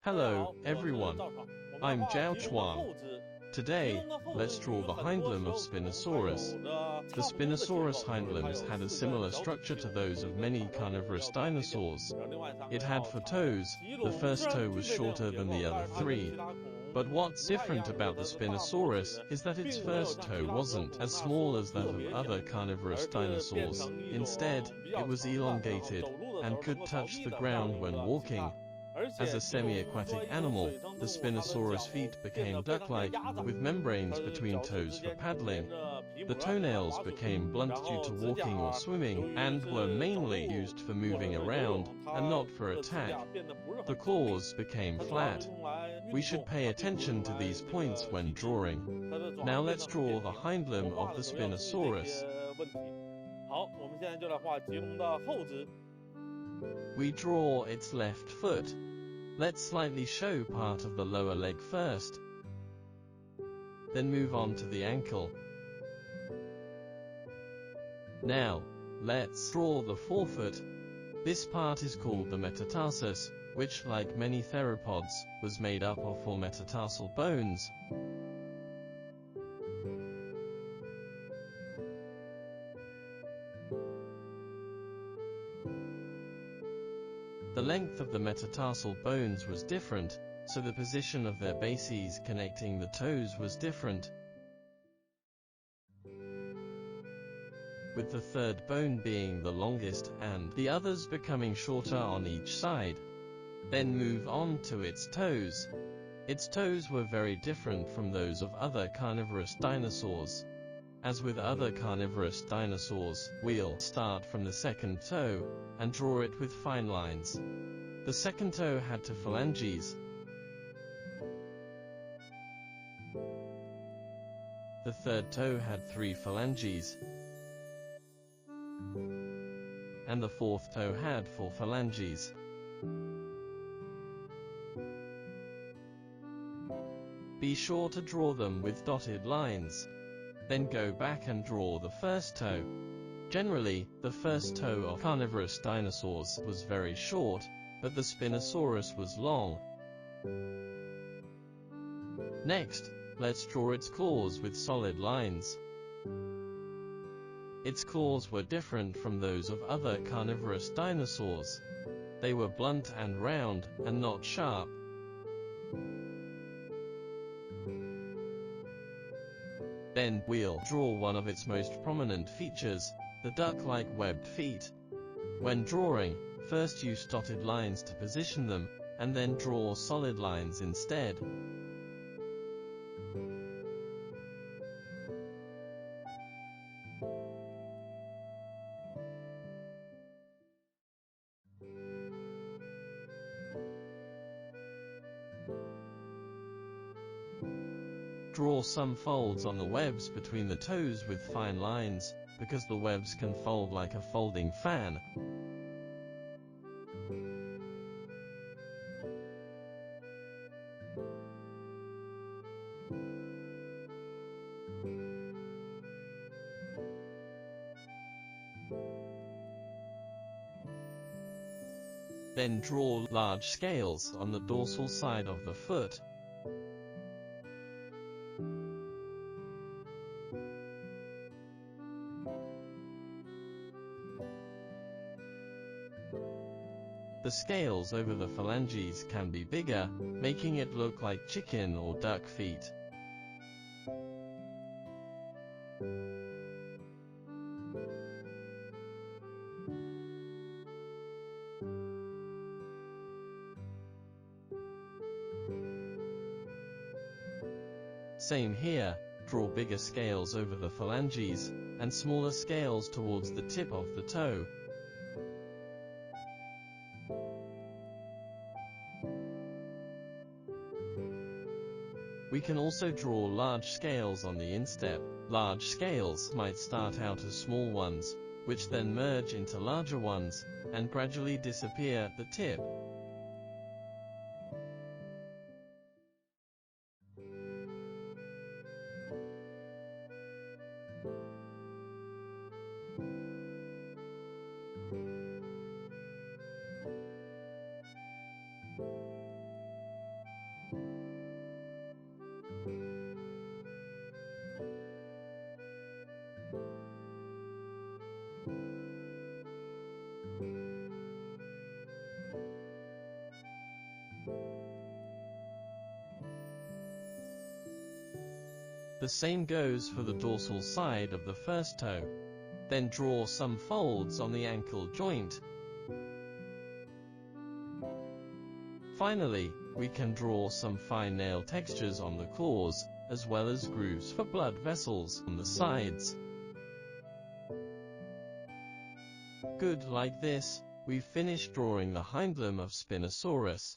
Hello, everyone. I'm ZHAO Chuang. Today, let's draw the hindlimb of Spinosaurus. The Spinosaurus hindlimbs had a similar structure to those of many carnivorous dinosaurs. It had 4 toes, the first toe was shorter than the other 3. But what's different about the Spinosaurus is that its first toe wasn't as small as that of other carnivorous dinosaurs. Instead, it was elongated and could touch the ground when walking. As a semi-aquatic animal, the Spinosaurus' feet became duck-like, with membranes between toes for paddling. The toenails became blunt due to walking or swimming, and were mainly used for moving around, and not for attack. The claws became flat. We should pay attention to these points when drawing. Now let's draw the hindlimb of the Spinosaurus. We draw its left foot. Let's slightly show part of the lower leg first. Then move on to the ankle. Now, let's draw the forefoot. This part is called the metatarsus, which, like many theropods, was made up of 4 metatarsal bones. The length of the metatarsal bones was different, so the position of their bases connecting the toes was different, with the 3rd bone being the longest and the others becoming shorter on each side. Then move on to its toes. Its toes were very different from those of other carnivorous dinosaurs. As with other carnivorous dinosaurs, we'll start from the 2nd toe, and draw it with fine lines. The 2nd toe had 2 phalanges. The 3rd toe had 3 phalanges. And the 4th toe had 4 phalanges. Be sure to draw them with dotted lines. Then go back and draw the 1st toe. Generally, the 1st toe of carnivorous dinosaurs was very short, but the Spinosaurus was long. Next, let's draw its claws with solid lines. Its claws were different from those of other carnivorous dinosaurs. They were blunt and round, and not sharp. Then, we'll draw one of its most prominent features, the duck-like webbed feet. When drawing, first use dotted lines to position them, and then draw solid lines instead. Draw some folds on the webs between the toes with fine lines, because the webs can fold like a folding fan. Then draw large scales on the dorsal side of the foot. The scales over the phalanges can be bigger, making it look like chicken or duck feet. Same here, draw bigger scales over the phalanges, and smaller scales towards the tip of the toe. We can also draw large scales on the instep. Large scales might start out as small ones, which then merge into larger ones, and gradually disappear at the tip. The same goes for the dorsal side of the first toe. Then draw some folds on the ankle joint. Finally, we can draw some fine nail textures on the claws, as well as grooves for blood vessels on the sides. Good, like this, we've finished drawing the hind limb of Spinosaurus.